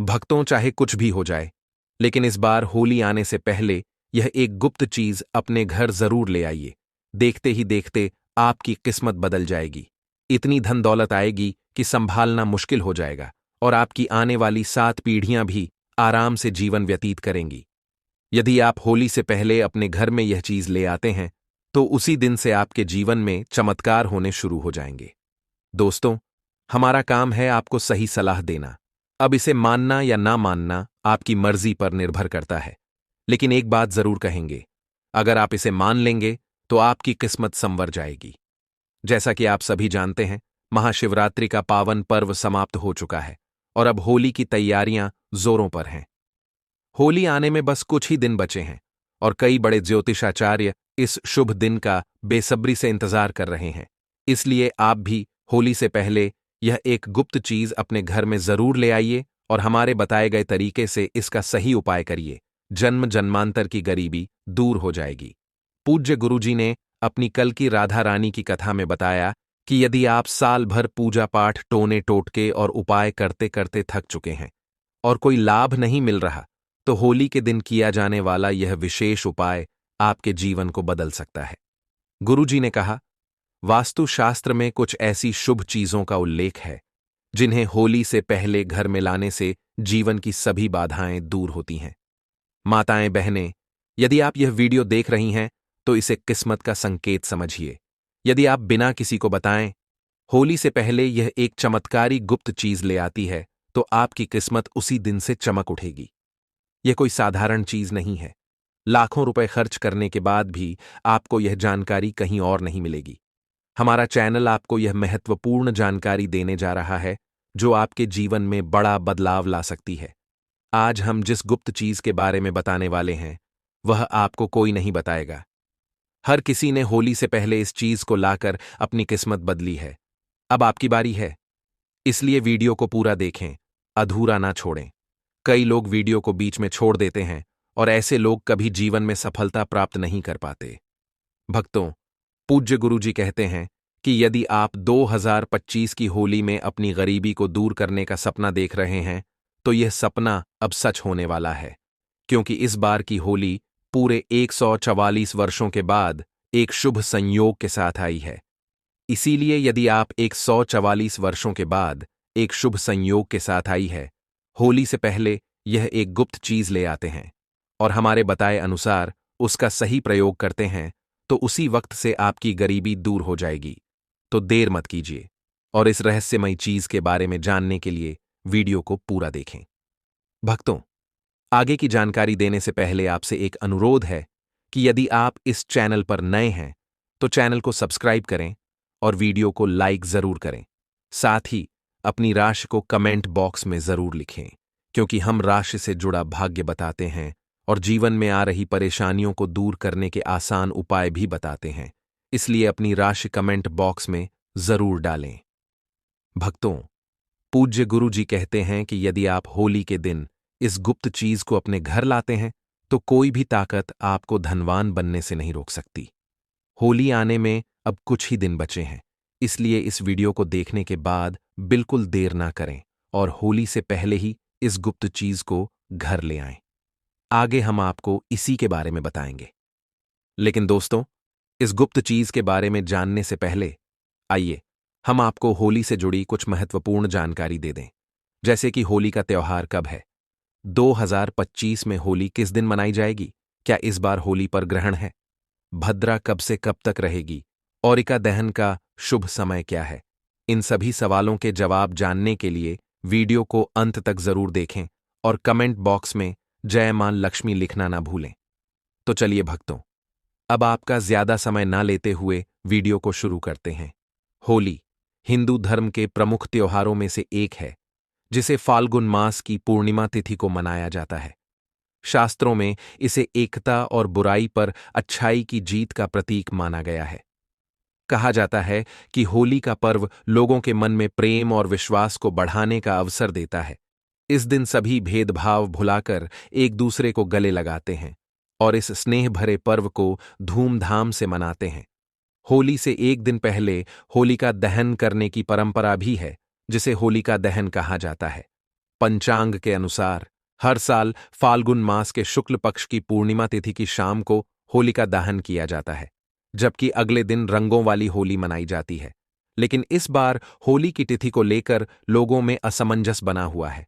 भक्तों, चाहे कुछ भी हो जाए, लेकिन इस बार होली आने से पहले यह एक गुप्त चीज अपने घर जरूर ले आइए। देखते ही देखते आपकी किस्मत बदल जाएगी। इतनी धन दौलत आएगी कि संभालना मुश्किल हो जाएगा और आपकी आने वाली 7 पीढ़ियां भी आराम से जीवन व्यतीत करेंगी। यदि आप होली से पहले अपने घर में यह चीज ले आते हैं तो उसी दिन से आपके जीवन में चमत्कार होने शुरू हो जाएंगे। दोस्तों, हमारा काम है आपको सही सलाह देना। अब इसे मानना या ना मानना आपकी मर्जी पर निर्भर करता है, लेकिन एक बात जरूर कहेंगे, अगर आप इसे मान लेंगे तो आपकी किस्मत संवर जाएगी। जैसा कि आप सभी जानते हैं, महाशिवरात्रि का पावन पर्व समाप्त हो चुका है और अब होली की तैयारियां जोरों पर हैं। होली आने में बस कुछ ही दिन बचे हैं और कई बड़े ज्योतिषाचार्य इस शुभ दिन का बेसब्री से इंतजार कर रहे हैं। इसलिए आप भी होली से पहले यह एक गुप्त चीज अपने घर में जरूर ले आइए और हमारे बताए गए तरीके से इसका सही उपाय करिए। जन्म जन्मांतर की गरीबी दूर हो जाएगी। पूज्य गुरुजी ने अपनी कल की राधा रानी की कथा में बताया कि यदि आप साल भर पूजा पाठ, टोने टोटके और उपाय करते करते थक चुके हैं और कोई लाभ नहीं मिल रहा, तो होली के दिन किया जाने वाला यह विशेष उपाय आपके जीवन को बदल सकता है। गुरुजी ने कहा, वास्तुशास्त्र में कुछ ऐसी शुभ चीजों का उल्लेख है जिन्हें होली से पहले घर में लाने से जीवन की सभी बाधाएं दूर होती हैं। माताएं, बहनें, यदि आप यह वीडियो देख रही हैं तो इसे किस्मत का संकेत समझिए। यदि आप बिना किसी को बताएं होली से पहले यह एक चमत्कारी गुप्त चीज ले आती है तो आपकी किस्मत उसी दिन से चमक उठेगी। यह कोई साधारण चीज नहीं है। लाखों रुपए खर्च करने के बाद भी आपको यह जानकारी कहीं और नहीं मिलेगी। हमारा चैनल आपको यह महत्वपूर्ण जानकारी देने जा रहा है जो आपके जीवन में बड़ा बदलाव ला सकती है। आज हम जिस गुप्त चीज के बारे में बताने वाले हैं वह आपको कोई नहीं बताएगा। हर किसी ने होली से पहले इस चीज को लाकर अपनी किस्मत बदली है। अब आपकी बारी है, इसलिए वीडियो को पूरा देखें, अधूरा ना छोड़ें। कई लोग वीडियो को बीच में छोड़ देते हैं और ऐसे लोग कभी जीवन में सफलता प्राप्त नहीं कर पाते। भक्तों, पूज्य गुरुजी कहते हैं कि यदि आप 2025 की होली में अपनी गरीबी को दूर करने का सपना देख रहे हैं तो यह सपना अब सच होने वाला है, क्योंकि इस बार की होली पूरे 144 वर्षों के बाद एक शुभ संयोग के साथ आई है। इसीलिए यदि आप 144 वर्षों के बाद एक शुभ संयोग के साथ आई है, होली से पहले यह एक गुप्त चीज ले आते हैं और हमारे बताए अनुसार उसका सही प्रयोग करते हैं तो उसी वक्त से आपकी गरीबी दूर हो जाएगी। तो देर मत कीजिए और इस रहस्यमयी चीज के बारे में जानने के लिए वीडियो को पूरा देखें। भक्तों, आगे की जानकारी देने से पहले आपसे एक अनुरोध है कि यदि आप इस चैनल पर नए हैं तो चैनल को सब्सक्राइब करें और वीडियो को लाइक जरूर करें। साथ ही अपनी राशि को कमेंट बॉक्स में जरूर लिखें, क्योंकि हम राशि से जुड़ा भाग्य बताते हैं और जीवन में आ रही परेशानियों को दूर करने के आसान उपाय भी बताते हैं। इसलिए अपनी राशि कमेंट बॉक्स में जरूर डालें। भक्तों, पूज्य गुरुजी कहते हैं कि यदि आप होली के दिन इस गुप्त चीज को अपने घर लाते हैं तो कोई भी ताकत आपको धनवान बनने से नहीं रोक सकती। होली आने में अब कुछ ही दिन बचे हैं, इसलिए इस वीडियो को देखने के बाद बिल्कुल देर ना करें और होली से पहले ही इस गुप्त चीज को घर ले आएं। आगे हम आपको इसी के बारे में बताएंगे। लेकिन दोस्तों, इस गुप्त चीज के बारे में जानने से पहले आइए हम आपको होली से जुड़ी कुछ महत्वपूर्ण जानकारी दे दें। जैसे कि होली का त्योहार कब है, 2025 में होली किस दिन मनाई जाएगी, क्या इस बार होली पर ग्रहण है, भद्रा कब से कब तक रहेगी, औरिका दहन का शुभ समय क्या है। इन सभी सवालों के जवाब जानने के लिए वीडियो को अंत तक जरूर देखें और कमेंट बॉक्स में जय मां लक्ष्मी लिखना ना भूलें। तो चलिए भक्तों, अब आपका ज्यादा समय ना लेते हुए वीडियो को शुरू करते हैं। होली हिंदू धर्म के प्रमुख त्योहारों में से एक है जिसे फाल्गुन मास की पूर्णिमा तिथि को मनाया जाता है। शास्त्रों में इसे एकता और बुराई पर अच्छाई की जीत का प्रतीक माना गया है। कहा जाता है कि होली का पर्व लोगों के मन में प्रेम और विश्वास को बढ़ाने का अवसर देता है। इस दिन सभी भेदभाव भुलाकर एक दूसरे को गले लगाते हैं और इस स्नेह भरे पर्व को धूमधाम से मनाते हैं। होली से एक दिन पहले होलिका दहन करने की परंपरा भी है, जिसे होलिका दहन कहा जाता है। पंचांग के अनुसार हर साल फाल्गुन मास के शुक्ल पक्ष की पूर्णिमा तिथि की शाम को होलिका दहन किया जाता है, जबकि अगले दिन रंगों वाली होली मनाई जाती है। लेकिन इस बार होली की तिथि को लेकर लोगों में असमंजस बना हुआ है।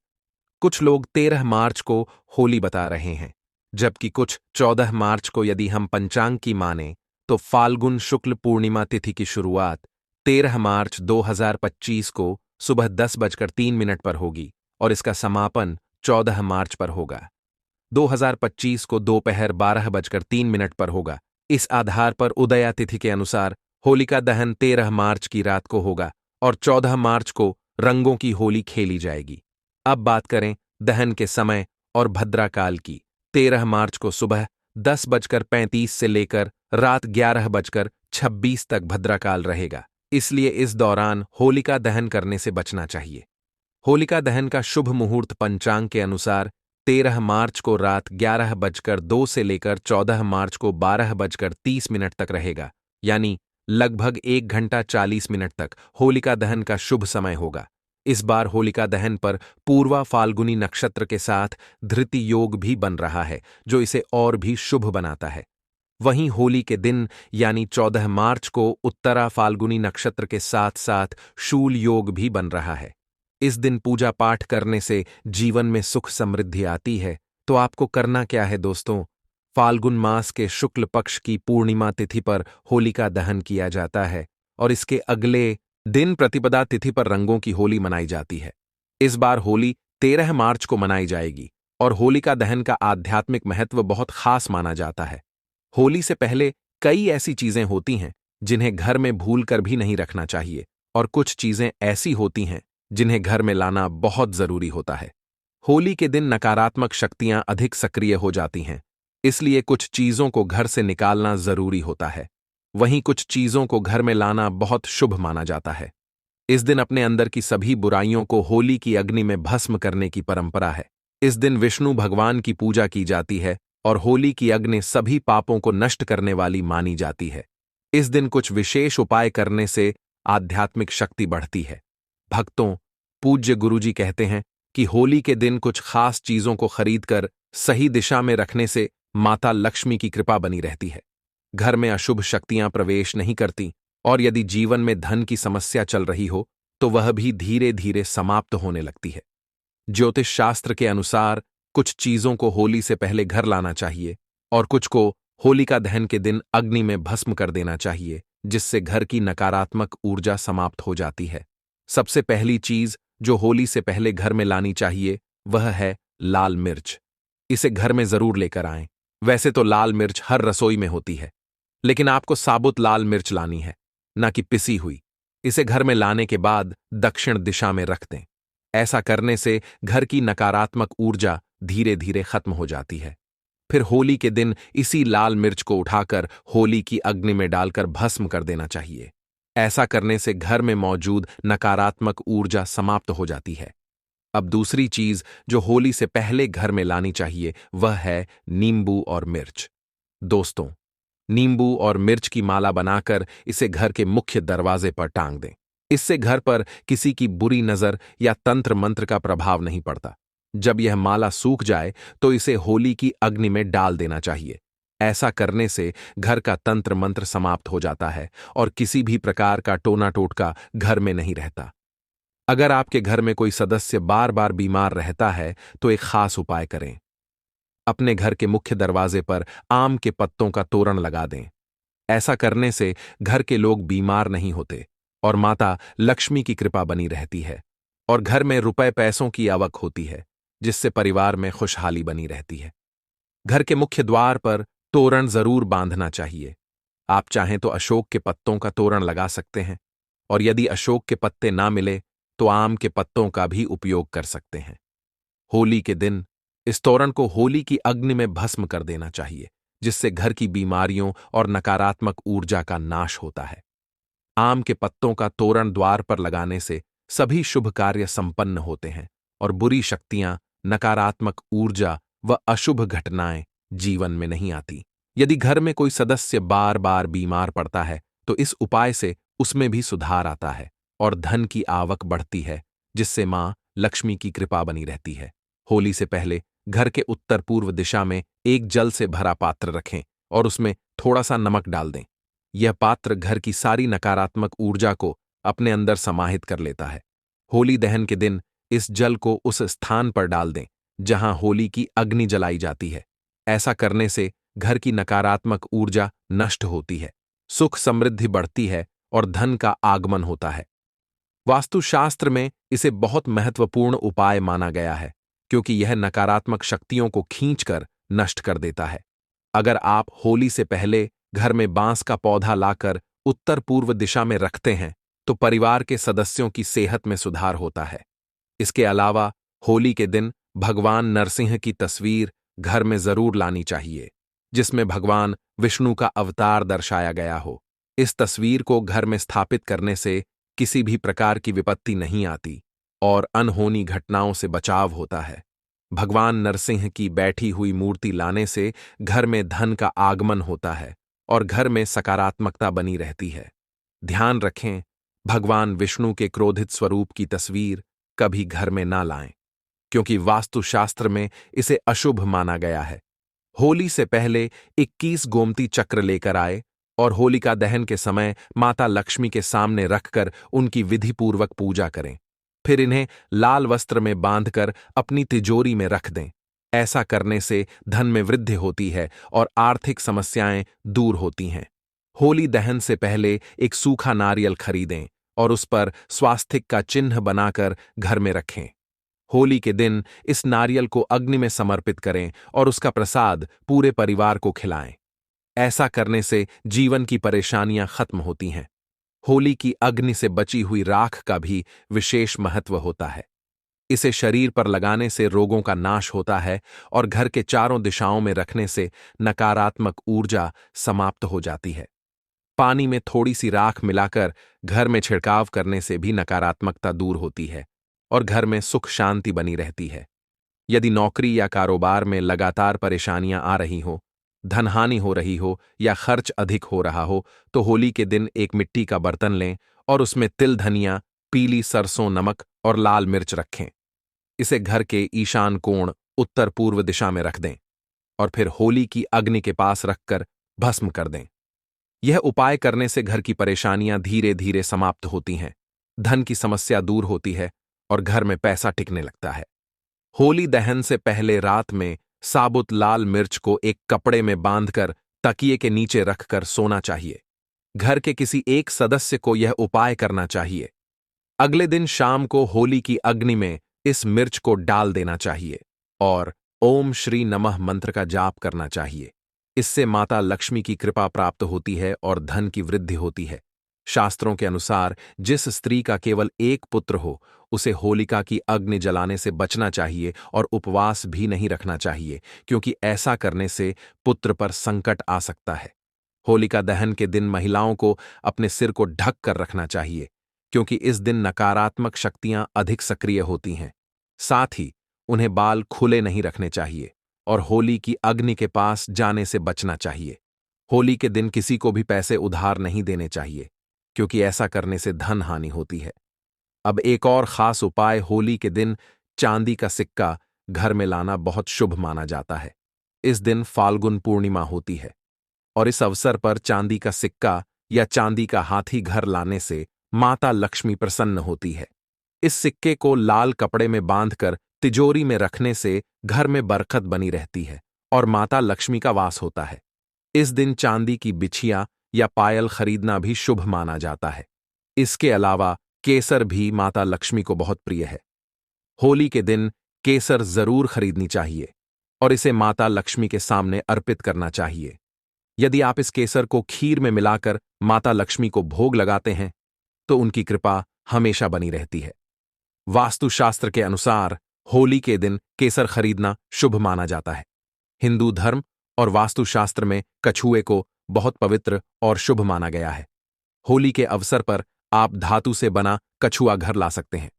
कुछ लोग 13 मार्च को होली बता रहे हैं, जबकि कुछ 14 मार्च को। यदि हम पंचांग की माने तो फाल्गुन शुक्ल पूर्णिमा तिथि की शुरुआत 13 मार्च 2025 को सुबह 10:03 पर होगी और इसका समापन 14 मार्च पर होगा। 2025 को दोपहर 12:03 पर होगा। इस आधार पर उदया तिथि के अनुसार होलिका दहन 13 मार्च की रात को होगा और 14 मार्च को रंगों की होली खेली जाएगी। अब बात करें दहन के समय और भद्राकाल की। 13 मार्च को सुबह 10:35 से लेकर रात 11:26 तक भद्राकाल रहेगा, इसलिए इस दौरान होलिका दहन करने से बचना चाहिए। होलिका दहन का शुभ मुहूर्त पंचांग के अनुसार 13 मार्च को रात 11:02 से लेकर 14 मार्च को 12:30 तक रहेगा, यानी लगभग 1 घंटा 40 मिनट तक होलिका दहन का शुभ समय होगा। इस बार होलिका दहन पर पूर्वा फाल्गुनी नक्षत्र के साथ धृति योग भी बन रहा है, जो इसे और भी शुभ बनाता है। वहीं होली के दिन यानी 14 मार्च को उत्तरा फाल्गुनी नक्षत्र के साथ साथ शूल योग भी बन रहा है। इस दिन पूजा पाठ करने से जीवन में सुख समृद्धि आती है। तो आपको करना क्या है दोस्तों? फाल्गुन मास के शुक्ल पक्ष की पूर्णिमा तिथि पर होलिका दहन किया जाता है और इसके अगले दिन प्रतिपदा तिथि पर रंगों की होली मनाई जाती है। इस बार होली 13 मार्च को मनाई जाएगी और होलिका दहन का आध्यात्मिक महत्व बहुत खास माना जाता है। होली से पहले कई ऐसी चीजें होती हैं जिन्हें घर में भूल कर भी नहीं रखना चाहिए, और कुछ चीजें ऐसी होती हैं जिन्हें घर में लाना बहुत जरूरी होता है। होली के दिन नकारात्मक शक्तियां अधिक सक्रिय हो जाती हैं, इसलिए कुछ चीजों को घर से निकालना जरूरी होता है। वहीं कुछ चीजों को घर में लाना बहुत शुभ माना जाता है। इस दिन अपने अंदर की सभी बुराइयों को होली की अग्नि में भस्म करने की परंपरा है। इस दिन विष्णु भगवान की पूजा की जाती है और होली की अग्नि सभी पापों को नष्ट करने वाली मानी जाती है। इस दिन कुछ विशेष उपाय करने से आध्यात्मिक शक्ति बढ़ती है। भक्तों, पूज्य गुरुजी कहते हैं कि होली के दिन कुछ खास चीजों को खरीदकर सही दिशा में रखने से माता लक्ष्मी की कृपा बनी रहती है। घर में अशुभ शक्तियां प्रवेश नहीं करती और यदि जीवन में धन की समस्या चल रही हो तो वह भी धीरे धीरे समाप्त होने लगती है। ज्योतिष शास्त्र के अनुसार कुछ चीजों को होली से पहले घर लाना चाहिए और कुछ को होलिका दहन के दिन अग्नि में भस्म कर देना चाहिए, जिससे घर की नकारात्मक ऊर्जा समाप्त हो जाती है। सबसे पहली चीज जो होली से पहले घर में लानी चाहिए वह है लाल मिर्च। इसे घर में जरूर लेकर आएं। वैसे तो लाल मिर्च हर रसोई में होती है, लेकिन आपको साबुत लाल मिर्च लानी है, ना कि पिसी हुई। इसे घर में लाने के बाद दक्षिण दिशा में रख दें। ऐसा करने से घर की नकारात्मक ऊर्जा धीरे धीरे खत्म हो जाती है। फिर होली के दिन इसी लाल मिर्च को उठाकर होली की अग्नि में डालकर भस्म कर देना चाहिए। ऐसा करने से घर में मौजूद नकारात्मक ऊर्जा समाप्त हो जाती है। अब दूसरी चीज जो होली से पहले घर में लानी चाहिए वह है नींबू और मिर्च। दोस्तों, नींबू और मिर्च की माला बनाकर इसे घर के मुख्य दरवाजे पर टांग दें। इससे घर पर किसी की बुरी नजर या तंत्र मंत्र का प्रभाव नहीं पड़ता। जब यह माला सूख जाए तो इसे होली की अग्नि में डाल देना चाहिए। ऐसा करने से घर का तंत्र मंत्र समाप्त हो जाता है और किसी भी प्रकार का टोना टोटका घर में नहीं रहता। अगर आपके घर में कोई सदस्य बार बार बीमार रहता है तो एक खास उपाय करें। अपने घर के मुख्य दरवाजे पर आम के पत्तों का तोरण लगा दें। ऐसा करने से घर के लोग बीमार नहीं होते और माता लक्ष्मी की कृपा बनी रहती है और घर में रुपए पैसों की आवक होती है, जिससे परिवार में खुशहाली बनी रहती है। घर के मुख्य द्वार पर तोरण जरूर बांधना चाहिए। आप चाहें तो अशोक के पत्तों का तोरण लगा सकते हैं, और यदि अशोक के पत्ते ना मिले तो आम के पत्तों का भी उपयोग कर सकते हैं। होली के दिन इस तोरण को होली की अग्नि में भस्म कर देना चाहिए, जिससे घर की बीमारियों और नकारात्मक ऊर्जा का नाश होता है। आम के पत्तों का तोरण द्वार पर लगाने से सभी शुभ कार्य संपन्न होते हैं और बुरी शक्तियां, नकारात्मक ऊर्जा व अशुभ घटनाएं जीवन में नहीं आती। यदि घर में कोई सदस्य बार बार बीमार पड़ता है तो इस उपाय से उसमें भी सुधार आता है और धन की आवक बढ़ती है, जिससे मां लक्ष्मी की कृपा बनी रहती है। होली से पहले घर के उत्तर पूर्व दिशा में एक जल से भरा पात्र रखें और उसमें थोड़ा सा नमक डाल दें। यह पात्र घर की सारी नकारात्मक ऊर्जा को अपने अंदर समाहित कर लेता है। होली दहन के दिन इस जल को उस स्थान पर डाल दें जहां होली की अग्नि जलाई जाती है। ऐसा करने से घर की नकारात्मक ऊर्जा नष्ट होती है, सुख समृद्धि बढ़ती है और धन का आगमन होता है। वास्तुशास्त्र में इसे बहुत महत्वपूर्ण उपाय माना गया है क्योंकि यह नकारात्मक शक्तियों को खींचकर नष्ट कर देता है। अगर आप होली से पहले घर में बांस का पौधा लाकर उत्तर पूर्व दिशा में रखते हैं तो परिवार के सदस्यों की सेहत में सुधार होता है। इसके अलावा होली के दिन भगवान नरसिंह की तस्वीर घर में जरूर लानी चाहिए, जिसमें भगवान विष्णु का अवतार दर्शाया गया हो। इस तस्वीर को घर में स्थापित करने से किसी भी प्रकार की विपत्ति नहीं आती और अनहोनी घटनाओं से बचाव होता है। भगवान नरसिंह की बैठी हुई मूर्ति लाने से घर में धन का आगमन होता है और घर में सकारात्मकता बनी रहती है। ध्यान रखें, भगवान विष्णु के क्रोधित स्वरूप की तस्वीर कभी घर में ना लाएं, क्योंकि वास्तुशास्त्र में इसे अशुभ माना गया है। होली से पहले 21 गोमती चक्र लेकर आए और होलिका दहन के समय माता लक्ष्मी के सामने रखकर उनकी विधिपूर्वक पूजा करें। फिर इन्हें लाल वस्त्र में बांधकर अपनी तिजोरी में रख दें। ऐसा करने से धन में वृद्धि होती है और आर्थिक समस्याएं दूर होती हैं। होली दहन से पहले एक सूखा नारियल खरीदें और उस पर स्वास्तिक का चिन्ह बनाकर घर में रखें। होली के दिन इस नारियल को अग्नि में समर्पित करें और उसका प्रसाद पूरे परिवार को खिलाएं। ऐसा करने से जीवन की परेशानियां खत्म होती हैं। होली की अग्नि से बची हुई राख का भी विशेष महत्व होता है। इसे शरीर पर लगाने से रोगों का नाश होता है और घर के चारों दिशाओं में रखने से नकारात्मक ऊर्जा समाप्त हो जाती है। पानी में थोड़ी सी राख मिलाकर घर में छिड़काव करने से भी नकारात्मकता दूर होती है और घर में सुख शांति बनी रहती है। यदि नौकरी या कारोबार में लगातार परेशानियां आ रही हो, धनहानि हो रही हो या खर्च अधिक हो रहा हो, तो होली के दिन एक मिट्टी का बर्तन लें और उसमें तिल धनिया, पीली सरसों, नमक और लाल मिर्च रखें। इसे घर के ईशान कोण उत्तर पूर्व दिशा में रख दें और फिर होली की अग्नि के पास रखकर भस्म कर दें। यह उपाय करने से घर की परेशानियां धीरे धीरे समाप्त होती हैं, धन की समस्या दूर होती है और घर में पैसा टिकने लगता है। होली दहन से पहले रात में साबुत लाल मिर्च को एक कपड़े में बांधकर तकिए के नीचे रखकर सोना चाहिए। घर के किसी एक सदस्य को यह उपाय करना चाहिए। अगले दिन शाम को होली की अग्नि में इस मिर्च को डाल देना चाहिए और ओम श्री नमः मंत्र का जाप करना चाहिए। इससे माता लक्ष्मी की कृपा प्राप्त होती है और धन की वृद्धि होती है। शास्त्रों के अनुसार जिस स्त्री का केवल एक पुत्र हो उसे होलिका की अग्नि जलाने से बचना चाहिए और उपवास भी नहीं रखना चाहिए, क्योंकि ऐसा करने से पुत्र पर संकट आ सकता है। होलिका दहन के दिन महिलाओं को अपने सिर को ढक कर रखना चाहिए, क्योंकि इस दिन नकारात्मक शक्तियां अधिक सक्रिय होती हैं। साथ ही उन्हें बाल खुले नहीं रखने चाहिए और होली की अग्नि के पास जाने से बचना चाहिए। होली के दिन किसी को भी पैसे उधार नहीं देने चाहिए, क्योंकि ऐसा करने से धन हानि होती है। अब एक और खास उपाय, होली के दिन चांदी का सिक्का घर में लाना बहुत शुभ माना जाता है। इस दिन फाल्गुन पूर्णिमा होती है और इस अवसर पर चांदी का सिक्का या चांदी का हाथी घर लाने से माता लक्ष्मी प्रसन्न होती है। इस सिक्के को लाल कपड़े में बांधकर तिजोरी में रखने से घर में बरकत बनी रहती है और माता लक्ष्मी का वास होता है। इस दिन चांदी की बिछिया या पायल खरीदना भी शुभ माना जाता है। इसके अलावा केसर भी माता लक्ष्मी को बहुत प्रिय है। होली के दिन केसर जरूर खरीदनी चाहिए और इसे माता लक्ष्मी के सामने अर्पित करना चाहिए। यदि आप इस केसर को खीर में मिलाकर माता लक्ष्मी को भोग लगाते हैं तो उनकी कृपा हमेशा बनी रहती है। वास्तुशास्त्र के अनुसार होली के दिन केसर खरीदना शुभ माना जाता है। हिंदू धर्म और वास्तुशास्त्र में कछुए को बहुत पवित्र और शुभ माना गया है। होली के अवसर पर आप धातु से बना कछुआ घर ला सकते हैं।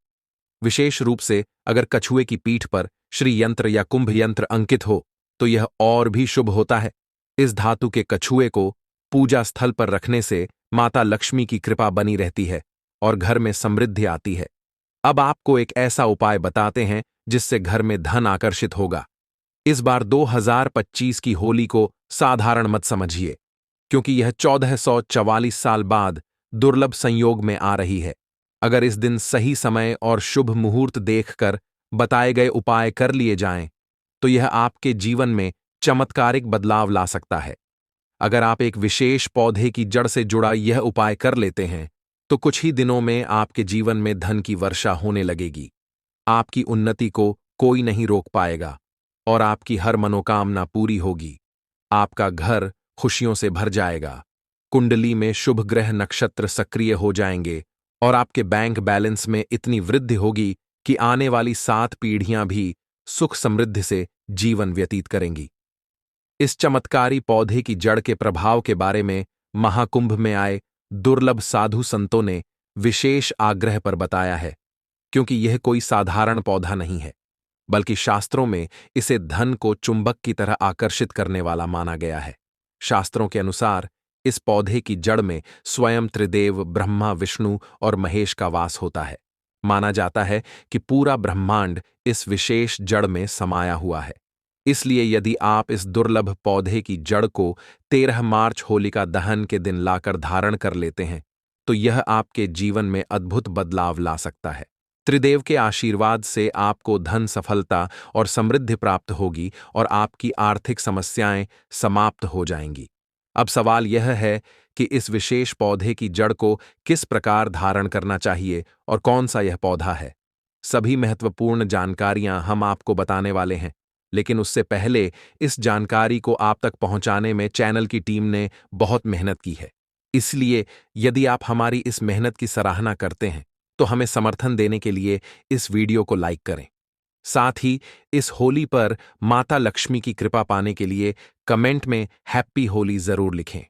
विशेष रूप से अगर कछुए की पीठ पर श्री यंत्र या कुंभ यंत्र अंकित हो तो यह और भी शुभ होता है। इस धातु के कछुए को पूजा स्थल पर रखने से माता लक्ष्मी की कृपा बनी रहती है और घर में समृद्धि आती है। अब आपको एक ऐसा उपाय बताते हैं जिससे घर में धन आकर्षित होगा। इस बार 2025 की होली को साधारण मत समझिए, क्योंकि यह 1444 साल बाद दुर्लभ संयोग में आ रही है। अगर इस दिन सही समय और शुभ मुहूर्त देखकर बताए गए उपाय कर लिए जाएं, तो यह आपके जीवन में चमत्कारिक बदलाव ला सकता है। अगर आप एक विशेष पौधे की जड़ से जुड़ा यह उपाय कर लेते हैं, तो कुछ ही दिनों में आपके जीवन में धन की वर्षा होने लगेगी। आपकी उन्नति को कोई नहीं रोक पाएगा और आपकी हर मनोकामना पूरी होगी। आपका घर खुशियों से भर जाएगा। कुंडली में शुभ ग्रह नक्षत्र सक्रिय हो जाएंगे और आपके बैंक बैलेंस में इतनी वृद्धि होगी कि आने वाली 7 पीढ़ियां भी सुख समृद्धि से जीवन व्यतीत करेंगी। इस चमत्कारी पौधे की जड़ के प्रभाव के बारे में महाकुंभ में आए दुर्लभ साधु संतों ने विशेष आग्रह पर बताया है, क्योंकि यह कोई साधारण पौधा नहीं है, बल्कि शास्त्रों में इसे धन को चुंबक की तरह आकर्षित करने वाला माना गया है। शास्त्रों के अनुसार इस पौधे की जड़ में स्वयं त्रिदेव ब्रह्मा, विष्णु और महेश का वास होता है। माना जाता है कि पूरा ब्रह्मांड इस विशेष जड़ में समाया हुआ है। इसलिए यदि आप इस दुर्लभ पौधे की जड़ को 13 मार्च होलिका दहन के दिन लाकर धारण कर लेते हैं, तो यह आपके जीवन में अद्भुत बदलाव ला सकता है। त्रिदेव के आशीर्वाद से आपको धन, सफलता और समृद्धि प्राप्त होगी और आपकी आर्थिक समस्याएं समाप्त हो जाएंगी। अब सवाल यह है कि इस विशेष पौधे की जड़ को किस प्रकार धारण करना चाहिए और कौन सा यह पौधा है। सभी महत्वपूर्ण जानकारियां हम आपको बताने वाले हैं, लेकिन उससे पहले इस जानकारी को आप तक पहुंचाने में चैनल की टीम ने बहुत मेहनत की है। इसलिए यदि आप हमारी इस मेहनत की सराहना करते हैं, तो हमें समर्थन देने के लिए इस वीडियो को लाइक करें। साथ ही इस होली पर माता लक्ष्मी की कृपा पाने के लिए कमेंट में हैप्पी होली जरूर लिखें।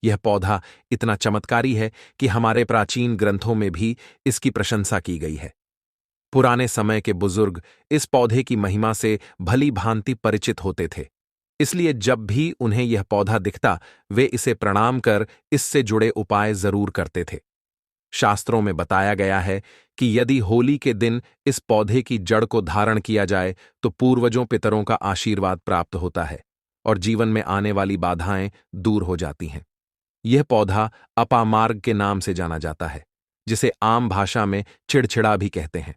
यह पौधा इतना चमत्कारी है कि हमारे प्राचीन ग्रंथों में भी इसकी प्रशंसा की गई है। पुराने समय के बुजुर्ग इस पौधे की महिमा से भली भांति परिचित होते थे, इसलिए जब भी उन्हें यह पौधा दिखता, वे इसे प्रणाम कर इससे जुड़े उपाय जरूर करते थे। शास्त्रों में बताया गया है कि यदि होली के दिन इस पौधे की जड़ को धारण किया जाए, तो पूर्वजों पितरों का आशीर्वाद प्राप्त होता है और जीवन में आने वाली बाधाएं दूर हो जाती हैं। यह पौधा अपामार्ग के नाम से जाना जाता है, जिसे आम भाषा में चिड़चिड़ा भी कहते हैं।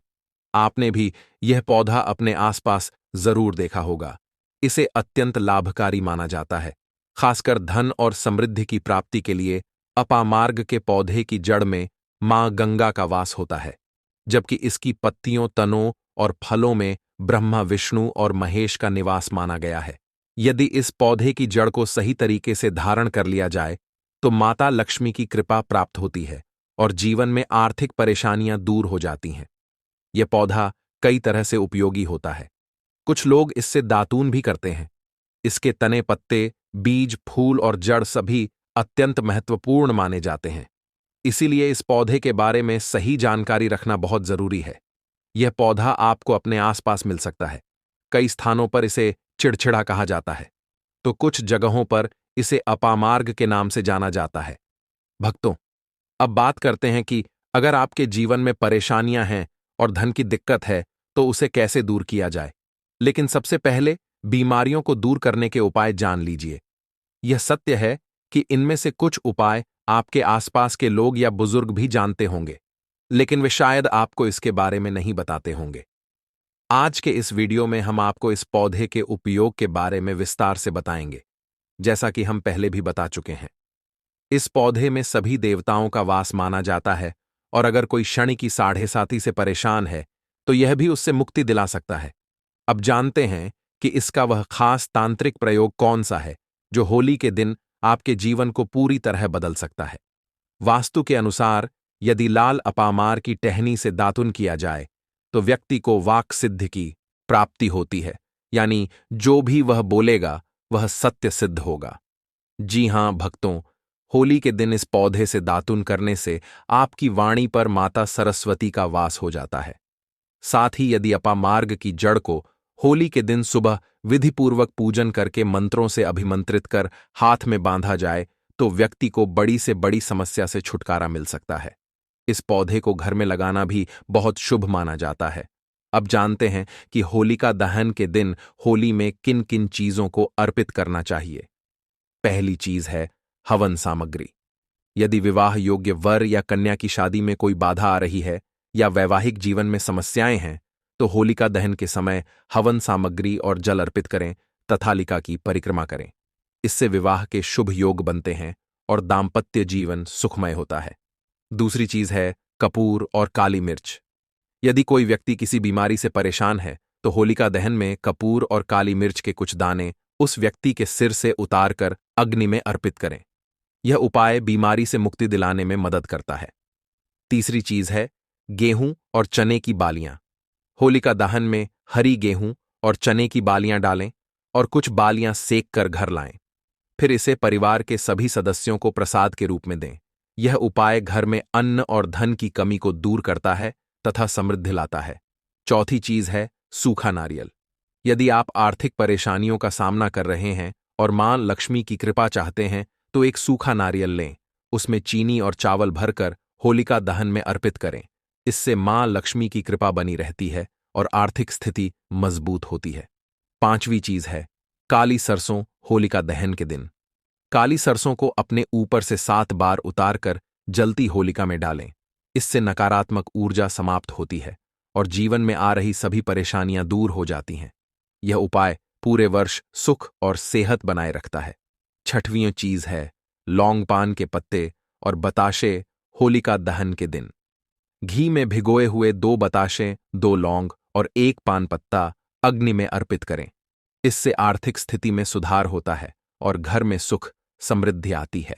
आपने भी यह पौधा अपने आसपास जरूर देखा होगा। इसे अत्यंत लाभकारी माना जाता है, खासकर धन और समृद्धि की प्राप्ति के लिए। अपामार्ग के पौधे की जड़ में मां गंगा का वास होता है, जबकि इसकी पत्तियों, तनों और फलों में ब्रह्मा, विष्णु और महेश का निवास माना गया है। यदि इस पौधे की जड़ को सही तरीके से धारण कर लिया जाए, तो माता लक्ष्मी की कृपा प्राप्त होती है और जीवन में आर्थिक परेशानियां दूर हो जाती हैं। यह पौधा कई तरह से उपयोगी होता है। कुछ लोग इससे दातून भी करते हैं। इसके तने, पत्ते, बीज, फूल और जड़ सभी अत्यंत महत्वपूर्ण माने जाते हैं। इसीलिए इस पौधे के बारे में सही जानकारी रखना बहुत जरूरी है। यह पौधा आपको अपने आसपास मिल सकता है। कई स्थानों पर इसे चिड़चिड़ा कहा जाता है, तो कुछ जगहों पर इसे अपामार्ग के नाम से जाना जाता है। भक्तों, अब बात करते हैं कि अगर आपके जीवन में परेशानियां हैं और धन की दिक्कत है, तो उसे कैसे दूर किया जाए। लेकिन सबसे पहले बीमारियों को दूर करने के उपाय जान लीजिए। यह सत्य है कि इनमें से कुछ उपाय आपके आसपास के लोग या बुजुर्ग भी जानते होंगे, लेकिन वे शायद आपको इसके बारे में नहीं बताते होंगे। आज के इस वीडियो में हम आपको इस पौधे के उपयोग के बारे में विस्तार से बताएंगे, जैसा कि हम पहले भी बता चुके हैं। इस पौधे में सभी देवताओं का वास माना जाता है और अगर कोई शनि की साढ़े साती से परेशान है, तो यह भी उससे मुक्ति दिला सकता है। अब जानते हैं कि इसका वह खास तांत्रिक प्रयोग कौन सा है जो होली के दिन आपके जीवन को पूरी तरह बदल सकता है। वास्तु के अनुसार यदि लाल अपामार की टहनी से दातुन किया जाए, तो व्यक्ति को वाक सिद्धि की प्राप्ति होती है, यानी जो भी वह बोलेगा वह सत्य सिद्ध होगा। जी हां भक्तों, होली के दिन इस पौधे से दातुन करने से आपकी वाणी पर माता सरस्वती का वास हो जाता है। साथ ही यदि अपामार्ग की जड़ को होली के दिन सुबह विधिपूर्वक पूजन करके मंत्रों से अभिमंत्रित कर हाथ में बांधा जाए, तो व्यक्ति को बड़ी से बड़ी समस्या से छुटकारा मिल सकता है। इस पौधे को घर में लगाना भी बहुत शुभ माना जाता है। अब जानते हैं कि होलिका दहन के दिन होली में किन किन चीजों को अर्पित करना चाहिए। पहली चीज है हवन सामग्री। यदि विवाह योग्य वर या कन्या की शादी में कोई बाधा आ रही है या वैवाहिक जीवन में समस्याएं हैं, तो होलिका दहन के समय हवन सामग्री और जल अर्पित करें तथा लिका की परिक्रमा करें। इससे विवाह के शुभ योग बनते हैं और दाम्पत्य जीवन सुखमय होता है। दूसरी चीज है कपूर और काली मिर्च। यदि कोई व्यक्ति किसी बीमारी से परेशान है तो होलिका दहन में कपूर और काली मिर्च के कुछ दाने उस व्यक्ति के सिर से उतारकर अग्नि में अर्पित करें। यह उपाय बीमारी से मुक्ति दिलाने में मदद करता है। तीसरी चीज है गेहूं और चने की बालियां। होलिका दहन में हरी गेहूं और चने की बालियां डालें और कुछ बालियां सेक कर घर लाएं। फिर इसे परिवार के सभी सदस्यों को प्रसाद के रूप में दें। यह उपाय घर में अन्न और धन की कमी को दूर करता है तथा समृद्धि लाता है। चौथी चीज है सूखा नारियल। यदि आप आर्थिक परेशानियों का सामना कर रहे हैं और मां लक्ष्मी की कृपा चाहते हैं तो एक सूखा नारियल लें, उसमें चीनी और चावल भरकर होलिका दहन में अर्पित करें। इससे मां लक्ष्मी की कृपा बनी रहती है और आर्थिक स्थिति मजबूत होती है। पांचवी चीज है काली सरसों। होलिका दहन के दिन काली सरसों को अपने ऊपर से 7 बार उतारकर जलती होलिका में डालें। इससे नकारात्मक ऊर्जा समाप्त होती है और जीवन में आ रही सभी परेशानियां दूर हो जाती हैं। यह उपाय पूरे वर्ष सुख और सेहत बनाए रखता है। छठवीं चीज है लौंग पान के पत्ते और बताशे। होलिका दहन के दिन घी में भिगोए हुए 2 बताशे, 2 लौंग और 1 पान पत्ता अग्नि में अर्पित करें। इससे आर्थिक स्थिति में सुधार होता है और घर में सुख समृद्धि आती है।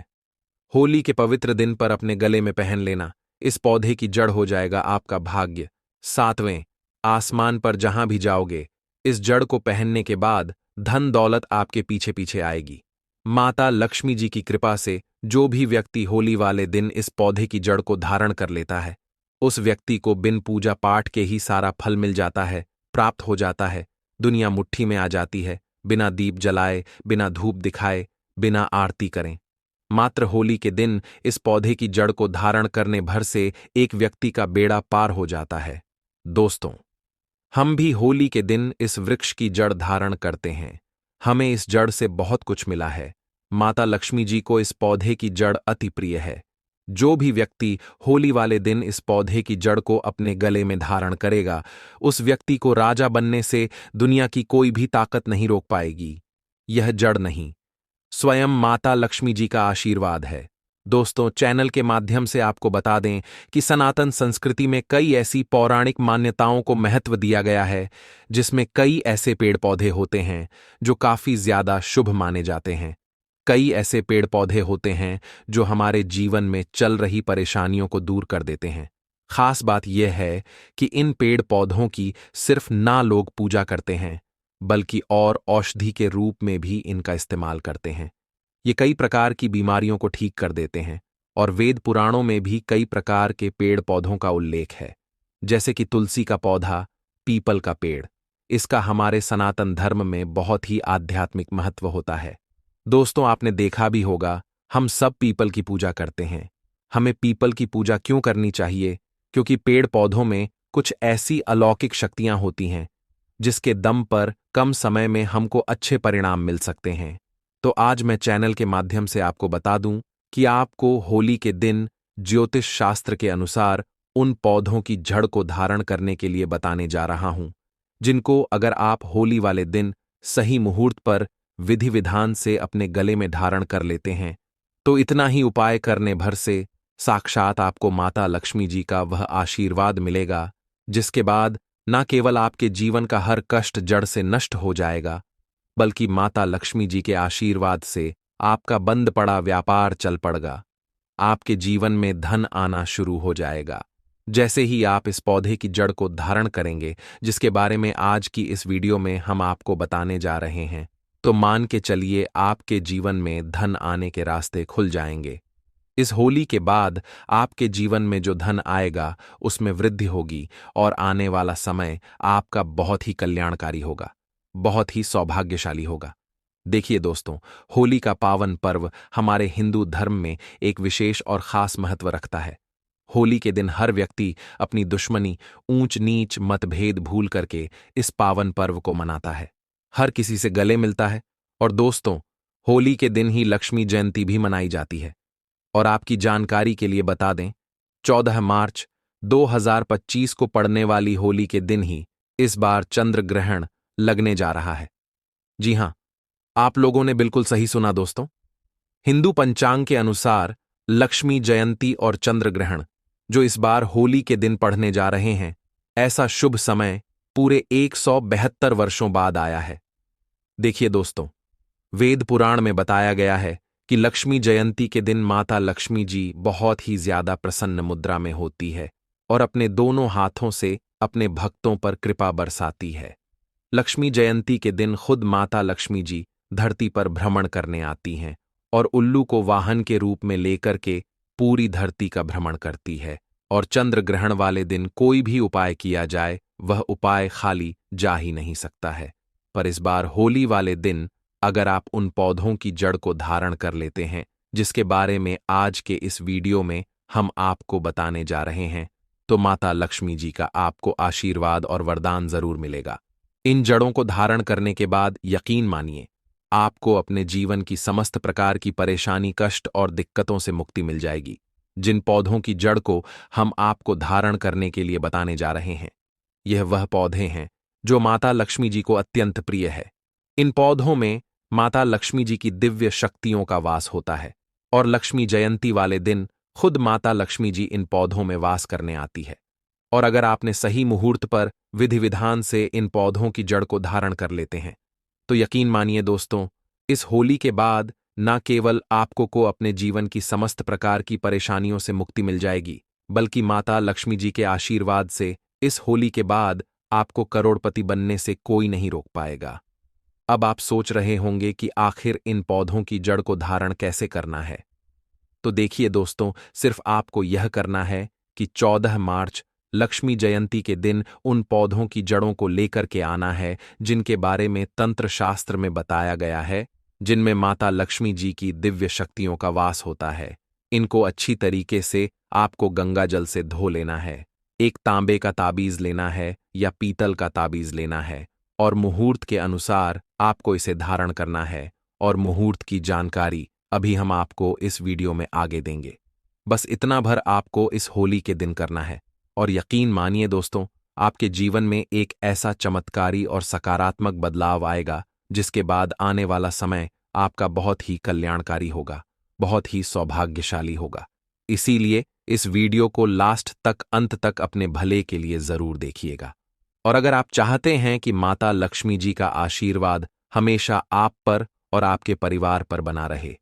होली के पवित्र दिन पर अपने गले में पहन लेना। इस पौधे की जड़ हो जाएगा आपका भाग्य। 7वें आसमान पर जहां भी जाओगे इस जड़ को पहनने के बाद धन दौलत आपके पीछे पीछे आएगी। माता लक्ष्मी जी की कृपा से जो भी व्यक्ति होली वाले दिन इस पौधे की जड़ को धारण कर लेता है उस व्यक्ति को बिन पूजा पाठ के ही सारा फल मिल जाता है, प्राप्त हो जाता है। दुनिया मुट्ठी में आ जाती है। बिना दीप जलाए, बिना धूप दिखाए, बिना आरती करें। मात्र होली के दिन इस पौधे की जड़ को धारण करने भर से एक व्यक्ति का बेड़ा पार हो जाता है। दोस्तों, हम भी होली के दिन इस वृक्ष की जड़ धारण करते हैं। हमें इस जड़ से बहुत कुछ मिला है। माता लक्ष्मी जी को इस पौधे की जड़ अति प्रिय है। जो भी व्यक्ति होली वाले दिन इस पौधे की जड़ को अपने गले में धारण करेगा उस व्यक्ति को राजा बनने से दुनिया की कोई भी ताकत नहीं रोक पाएगी। यह जड़ नहीं, स्वयं माता लक्ष्मी जी का आशीर्वाद है। दोस्तों, चैनल के माध्यम से आपको बता दें कि सनातन संस्कृति में कई ऐसी पौराणिक मान्यताओं को महत्व दिया गया है जिसमें कई ऐसे पेड़ पौधे होते हैं जो काफी ज्यादा शुभ माने जाते हैं। कई ऐसे पेड़ पौधे होते हैं जो हमारे जीवन में चल रही परेशानियों को दूर कर देते हैं। खास बात यह है कि इन पेड़ पौधों की सिर्फ ना लोग पूजा करते हैं बल्कि और औषधि के रूप में भी इनका इस्तेमाल करते हैं। ये कई प्रकार की बीमारियों को ठीक कर देते हैं और वेद पुराणों में भी कई प्रकार के पेड़ पौधों का उल्लेख है, जैसे कि तुलसी का पौधा, पीपल का पेड़। इसका हमारे सनातन धर्म में बहुत ही आध्यात्मिक महत्व होता है। दोस्तों, आपने देखा भी होगा हम सब पीपल की पूजा करते हैं। हमें पीपल की पूजा क्यों करनी चाहिए? क्योंकि पेड़ पौधों में कुछ ऐसी अलौकिक शक्तियां होती हैं जिसके दम पर कम समय में हमको अच्छे परिणाम मिल सकते हैं। तो आज मैं चैनल के माध्यम से आपको बता दूं कि आपको होली के दिन ज्योतिष शास्त्र के अनुसार उन पौधों की जड़ को धारण करने के लिए बताने जा रहा हूं, जिनको अगर आप होली वाले दिन सही मुहूर्त पर विधि विधान से अपने गले में धारण कर लेते हैं तो इतना ही उपाय करने भर से साक्षात आपको माता लक्ष्मी जी का वह आशीर्वाद मिलेगा जिसके बाद न केवल आपके जीवन का हर कष्ट जड़ से नष्ट हो जाएगा बल्कि माता लक्ष्मी जी के आशीर्वाद से आपका बंद पड़ा व्यापार चल पड़ेगा। आपके जीवन में धन आना शुरू हो जाएगा जैसे ही आप इस पौधे की जड़ को धारण करेंगे, जिसके बारे में आज की इस वीडियो में हम आपको बताने जा रहे हैं। तो मान के चलिए आपके जीवन में धन आने के रास्ते खुल जाएंगे। इस होली के बाद आपके जीवन में जो धन आएगा उसमें वृद्धि होगी और आने वाला समय आपका बहुत ही कल्याणकारी होगा, बहुत ही सौभाग्यशाली होगा। देखिए दोस्तों, होली का पावन पर्व हमारे हिंदू धर्म में एक विशेष और खास महत्व रखता है। होली के दिन हर व्यक्ति अपनी दुश्मनी, ऊंच नीच, मतभेद भूल करके इस पावन पर्व को मनाता है। हर किसी से गले मिलता है। और दोस्तों, होली के दिन ही लक्ष्मी जयंती भी मनाई जाती है। और आपकी जानकारी के लिए बता दें, 14 मार्च 2025 को पड़ने वाली होली के दिन ही इस बार चंद्र ग्रहण लगने जा रहा है। जी हां, आप लोगों ने बिल्कुल सही सुना दोस्तों। हिंदू पंचांग के अनुसार लक्ष्मी जयंती और चंद्र ग्रहण जो इस बार होली के दिन पड़ने जा रहे हैं, ऐसा शुभ समय पूरे 172 वर्षों बाद आया है। देखिए दोस्तों, वेद पुराण में बताया गया है कि लक्ष्मी जयंती के दिन माता लक्ष्मी जी बहुत ही ज्यादा प्रसन्न मुद्रा में होती है और अपने दोनों हाथों से अपने भक्तों पर कृपा बरसाती है। लक्ष्मी जयंती के दिन खुद माता लक्ष्मी जी धरती पर भ्रमण करने आती हैं और उल्लू को वाहन के रूप में लेकर के पूरी धरती का भ्रमण करती है। और चंद्र ग्रहण वाले दिन कोई भी उपाय किया जाए, वह उपाय खाली जा ही नहीं सकता है। पर इस बार होली वाले दिन अगर आप उन पौधों की जड़ को धारण कर लेते हैं जिसके बारे में आज के इस वीडियो में हम आपको बताने जा रहे हैं, तो माता लक्ष्मी जी का आपको आशीर्वाद और वरदान जरूर मिलेगा। इन जड़ों को धारण करने के बाद यकीन मानिए, आपको अपने जीवन की समस्त प्रकार की परेशानी, कष्ट और दिक्कतों से मुक्ति मिल जाएगी। जिन पौधों की जड़ को हम आपको धारण करने के लिए बताने जा रहे हैं, यह वह पौधे हैं जो माता लक्ष्मी जी को अत्यंत प्रिय है। इन पौधों में माता लक्ष्मी जी की दिव्य शक्तियों का वास होता है और लक्ष्मी जयंती वाले दिन खुद माता लक्ष्मी जी इन पौधों में वास करने आती है। और अगर आपने सही मुहूर्त पर विधि विधान से इन पौधों की जड़ को धारण कर लेते हैं, तो यकीन मानिए दोस्तों, इस होली के बाद न केवल आपको को अपने जीवन की समस्त प्रकार की परेशानियों से मुक्ति मिल जाएगी, बल्कि माता लक्ष्मी जी के आशीर्वाद से इस होली के बाद आपको करोड़पति बनने से कोई नहीं रोक पाएगा। अब आप सोच रहे होंगे कि आखिर इन पौधों की जड़ को धारण कैसे करना है। तो देखिए दोस्तों, सिर्फ आपको यह करना है कि 14 मार्च लक्ष्मी जयंती के दिन उन पौधों की जड़ों को लेकर के आना है जिनके बारे में तंत्र शास्त्र में बताया गया है, जिनमें माता लक्ष्मी जी की दिव्य शक्तियों का वास होता है। इनको अच्छी तरीके से आपको गंगा जल से धो लेना है। एक तांबे का ताबीज लेना है या पीतल का ताबीज लेना है और मुहूर्त के अनुसार आपको इसे धारण करना है। और मुहूर्त की जानकारी अभी हम आपको इस वीडियो में आगे देंगे। बस इतना भर आपको इस होली के दिन करना है और यकीन मानिए दोस्तों, आपके जीवन में एक ऐसा चमत्कारी और सकारात्मक बदलाव आएगा जिसके बाद आने वाला समय आपका बहुत ही कल्याणकारी होगा, बहुत ही सौभाग्यशाली होगा। इसीलिए इस वीडियो को लास्ट तक, अंत तक अपने भले के लिए जरूर देखिएगा। और अगर आप चाहते हैं कि माता लक्ष्मी जी का आशीर्वाद हमेशा आप पर और आपके परिवार पर बना रहे,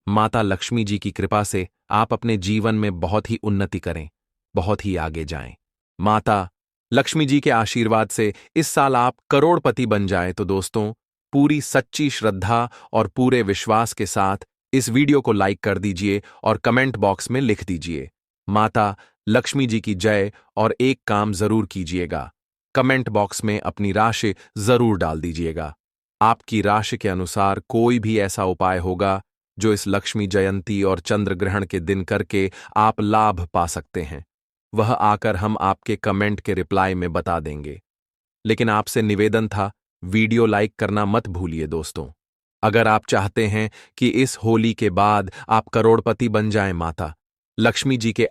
माता लक्ष्मी जी की कृपा से आप अपने जीवन में बहुत ही उन्नति करें, बहुत ही आगे जाएं, माता लक्ष्मी जी के आशीर्वाद से इस साल आप करोड़पति बन जाएं, तो दोस्तों, पूरी सच्ची श्रद्धा और पूरे विश्वास के साथ इस वीडियो को लाइक कर दीजिए और कमेंट बॉक्स में लिख दीजिए, माता लक्ष्मी जी की जय। और एक काम जरूर कीजिएगा, कमेंट बॉक्स में अपनी राशि जरूर डाल दीजिएगा। आपकी राशि के अनुसार कोई भी ऐसा उपाय होगा जो इस लक्ष्मी जयंती और चंद्र ग्रहण के दिन करके आप लाभ पा सकते हैं, वह आकर हम आपके कमेंट के रिप्लाई में बता देंगे। लेकिन आपसे निवेदन था, वीडियो लाइक करना मत भूलिए दोस्तों। अगर आप चाहते हैं कि इस होली के बाद आप करोड़पति बन जाएं, माता लक्ष्मी जी के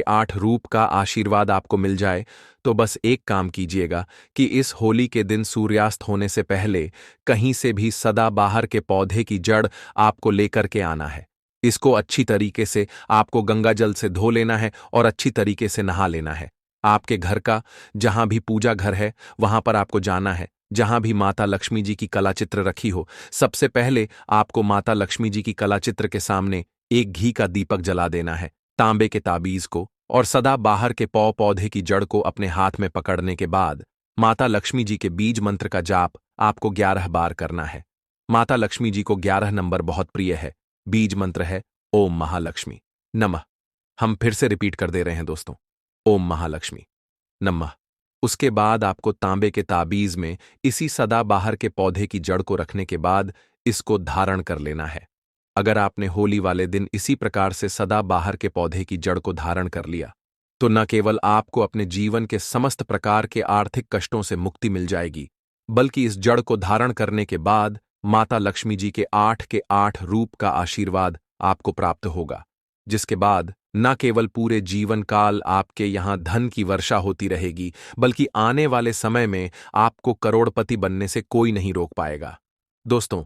8 रूप का आशीर्वाद आपको मिल जाए, तो बस एक काम कीजिएगा कि इस होली के दिन सूर्यास्त होने से पहले कहीं से भी सदाबहार के पौधे की जड़ आपको लेकर के आना है। इसको अच्छी तरीके से आपको गंगा जल से धो लेना है और अच्छी तरीके से नहा लेना है। आपके घर का जहां भी पूजा घर है वहां पर आपको जाना है, जहां भी माता लक्ष्मी जी की कलाचित्र रखी हो। सबसे पहले आपको माता लक्ष्मी जी की कलाचित्र के सामने एक घी का दीपक जला देना है, तांबे के ताबीज को और सदाबहार के पौधे की जड़ को अपने हाथ में पकड़ने के बाद माता लक्ष्मी जी के बीज मंत्र का जाप आपको 11 बार करना है। माता लक्ष्मी जी को 11 नंबर बहुत प्रिय है। बीज मंत्र है ओम महालक्ष्मी नमः। हम फिर से रिपीट कर दे रहे हैं दोस्तों, ओम महालक्ष्मी नमः। उसके बाद आपको तांबे के ताबीज में इसी सदाबहार के पौधे की जड़ को रखने के बाद इसको धारण कर लेना है। अगर आपने होली वाले दिन इसी प्रकार से सदाबहार के पौधे की जड़ को धारण कर लिया, तो न केवल आपको अपने जीवन के समस्त प्रकार के आर्थिक कष्टों से मुक्ति मिल जाएगी, बल्कि इस जड़ को धारण करने के बाद माता लक्ष्मी जी के 8 रूप का आशीर्वाद आपको प्राप्त होगा, जिसके बाद न केवल पूरे जीवन काल आपके यहां धन की वर्षा होती रहेगी, बल्कि आने वाले समय में आपको करोड़पति बनने से कोई नहीं रोक पाएगा। दोस्तों,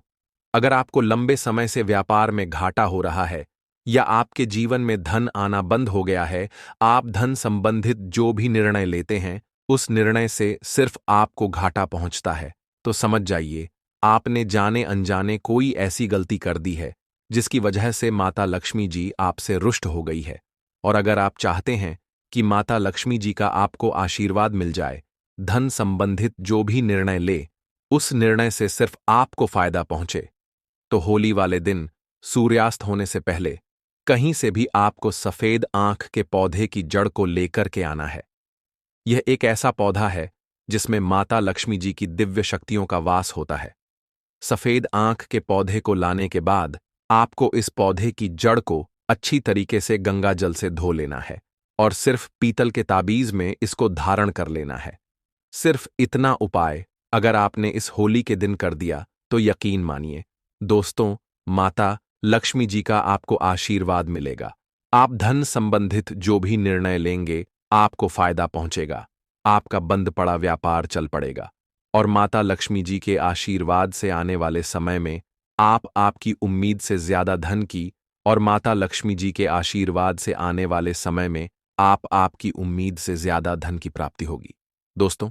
अगर आपको लंबे समय से व्यापार में घाटा हो रहा है या आपके जीवन में धन आना बंद हो गया है, आप धन संबंधित जो भी निर्णय लेते हैं उस निर्णय से सिर्फ आपको घाटा पहुंचता है, तो समझ जाइए आपने जाने अनजाने कोई ऐसी गलती कर दी है जिसकी वजह से माता लक्ष्मी जी आपसे रुष्ट हो गई है। और अगर आप चाहते हैं कि माता लक्ष्मी जी का आपको आशीर्वाद मिल जाए, धन संबंधित जो भी निर्णय ले उस निर्णय से सिर्फ आपको फायदा पहुंचे, तो होली वाले दिन सूर्यास्त होने से पहले कहीं से भी आपको सफेद आंख के पौधे की जड़ को लेकर के आना है। यह एक ऐसा पौधा है जिसमें माता लक्ष्मी जी की दिव्य शक्तियों का वास होता है। सफेद आंख के पौधे को लाने के बाद आपको इस पौधे की जड़ को अच्छी तरीके से गंगा जल से धो लेना है और सिर्फ पीतल के ताबीज में इसको धारण कर लेना है। सिर्फ इतना उपाय अगर आपने इस होली के दिन कर दिया तो यकीन मानिए दोस्तों, माता लक्ष्मी जी का आपको आशीर्वाद मिलेगा। आप धन संबंधित जो भी निर्णय लेंगे आपको फायदा पहुंचेगा, आपका बंद पड़ा व्यापार चल पड़ेगा और माता लक्ष्मी जी के आशीर्वाद से आने वाले समय में आप आपकी उम्मीद से ज्यादा धन की और माता लक्ष्मी जी के आशीर्वाद से आने वाले समय में आप आपकी उम्मीद से ज्यादा धन की प्राप्ति होगी। दोस्तों,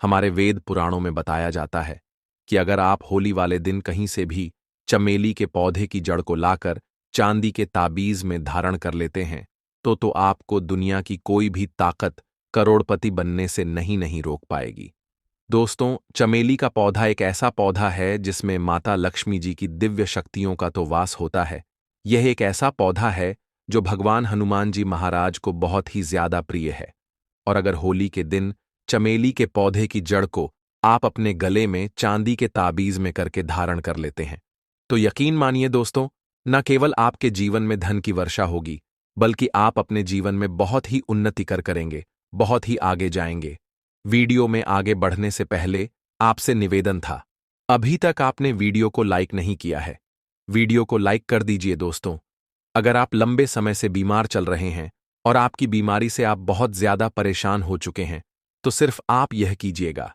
हमारे वेद पुराणों में बताया जाता है कि अगर आप होली वाले दिन कहीं से भी चमेली के पौधे की जड़ को लाकर चांदी के ताबीज में धारण कर लेते हैं तो आपको दुनिया की कोई भी ताकत करोड़पति बनने से नहीं रोक पाएगी। दोस्तों, चमेली का पौधा एक ऐसा पौधा है जिसमें माता लक्ष्मी जी की दिव्य शक्तियों का तो वास होता है। यह एक ऐसा पौधा है जो भगवान हनुमान जी महाराज को बहुत ही ज्यादा प्रिय है। और अगर होली के दिन चमेली के पौधे की जड़ को आप अपने गले में चांदी के ताबीज में करके धारण कर लेते हैं, तो यकीन मानिए दोस्तों, न केवल आपके जीवन में धन की वर्षा होगी, बल्कि आप अपने जीवन में बहुत ही उन्नति करेंगे, बहुत ही आगे जाएंगे। वीडियो में आगे बढ़ने से पहले आपसे निवेदन था, अभी तक आपने वीडियो को लाइक नहीं किया है, वीडियो को लाइक कर दीजिए दोस्तों। अगर आप लंबे समय से बीमार चल रहे हैं और आपकी बीमारी से आप बहुत ज्यादा परेशान हो चुके हैं, तो सिर्फ आप यह कीजिएगा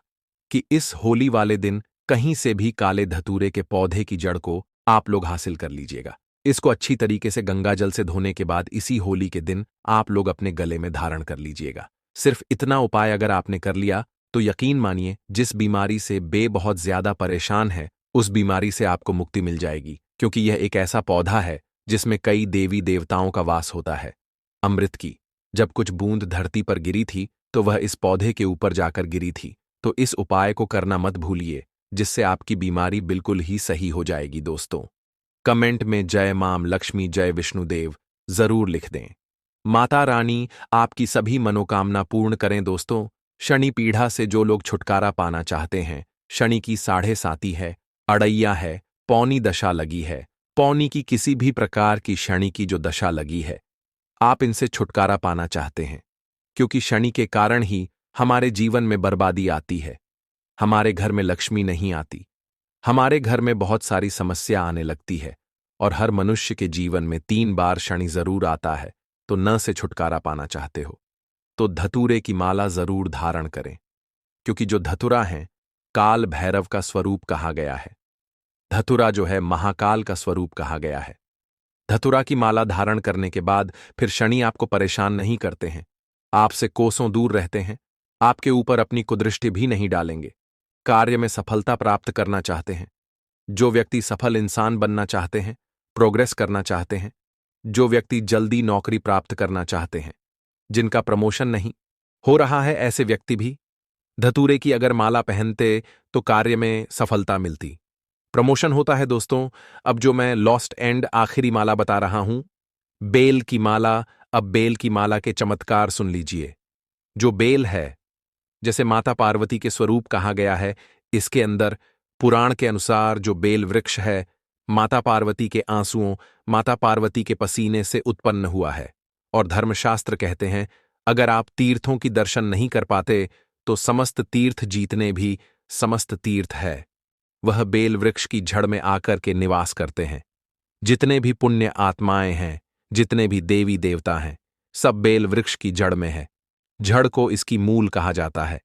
कि इस होली वाले दिन कहीं से भी काले धतूरे के पौधे की जड़ को आप लोग हासिल कर लीजिएगा। इसको अच्छी तरीके से गंगा जल से धोने के बाद इसी होली के दिन आप लोग अपने गले में धारण कर लीजिएगा। सिर्फ इतना उपाय अगर आपने कर लिया तो यकीन मानिए जिस बीमारी से बहुत ज्यादा परेशान है उस बीमारी से आपको मुक्ति मिल जाएगी, क्योंकि यह एक ऐसा पौधा है जिसमें कई देवी देवताओं का वास होता है। अमृत की जब कुछ बूंद धरती पर गिरी थी तो वह इस पौधे के ऊपर जाकर गिरी थी। तो इस उपाय को करना मत भूलिए, जिससे आपकी बीमारी बिल्कुल ही सही हो जाएगी। दोस्तों, कमेंट में जय मां लक्ष्मी जय विष्णुदेव जरूर लिख दें। माता रानी आपकी सभी मनोकामना पूर्ण करें। दोस्तों, शनि पीढ़ा से जो लोग छुटकारा पाना चाहते हैं, शनि की 7.5 है, अड़ैया है, पौनी दशा लगी है, पौनी की किसी भी प्रकार की शनि की जो दशा लगी है, आप इनसे छुटकारा पाना चाहते हैं, क्योंकि शनि के कारण ही हमारे जीवन में बर्बादी आती है, हमारे घर में लक्ष्मी नहीं आती, हमारे घर में बहुत सारी समस्या आने लगती है और हर मनुष्य के जीवन में 3 बार शनि जरूर आता है। तो न से छुटकारा पाना चाहते हो तो धतूरे की माला जरूर धारण करें, क्योंकि जो धतुरा है काल भैरव का स्वरूप कहा गया है। धतुरा जो है महाकाल का स्वरूप कहा गया है। धतुरा की माला धारण करने के बाद फिर शनि आपको परेशान नहीं करते हैं, आपसे कोसों दूर रहते हैं, आपके ऊपर अपनी कुदृष्टि भी नहीं डालेंगे। कार्य में सफलता प्राप्त करना चाहते हैं, जो व्यक्ति सफल इंसान बनना चाहते हैं, प्रोग्रेस करना चाहते हैं, जो व्यक्ति जल्दी नौकरी प्राप्त करना चाहते हैं, जिनका प्रमोशन नहीं हो रहा है, ऐसे व्यक्ति भी धतूरे की अगर माला पहनते तो कार्य में सफलता मिलती, प्रमोशन होता है। दोस्तों, अब जो मैं लॉस्ट एंड आखिरी माला बता रहा हूं, बेल की माला। अब बेल की माला के चमत्कार सुन लीजिए। जो बेल है, जैसे माता पार्वती के स्वरूप कहा गया है, इसके अंदर पुराण के अनुसार जो बेल वृक्ष है माता पार्वती के आंसुओं, माता पार्वती के पसीने से उत्पन्न हुआ है। और धर्मशास्त्र कहते हैं अगर आप तीर्थों की दर्शन नहीं कर पाते तो समस्त तीर्थ जीतने भी समस्त तीर्थ है। वह बेल वृक्ष की जड़ में आकर के निवास करते हैं। जितने भी पुण्य आत्माएं हैं, जितने भी देवी देवता हैं, सब बेल वृक्ष की जड़ में है। जड़ को इसकी मूल कहा जाता है।